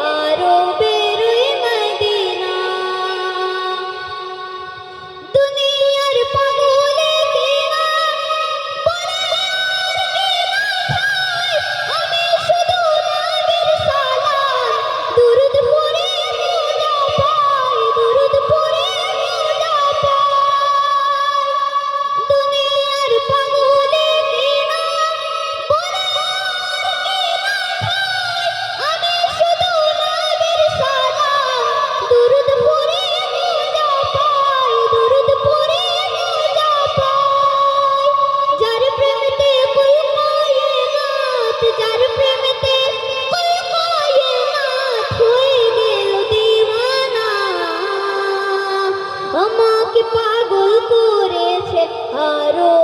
আরো বেরোই মদিনা। দুনিয়ার পাগলে কিনা বলে আমি শুধু নবীর সালাম দুরুদ পড়ে মজা পাই, দুরুদ পড়ে মজা পাই। দুনিয়ার পাগলে কিনা বলে আমি শুধু নবীর সালাম দুরুদ পড়ে মজা পাই, দুরুদ পড়ে মজা পাই। যার প্রেমেতে কুল কায়নাত, যার প্রেমেতে কুল কায়নাত হয়ে গেল দিওয়ানা। আমাকে পাগল করেছে আরো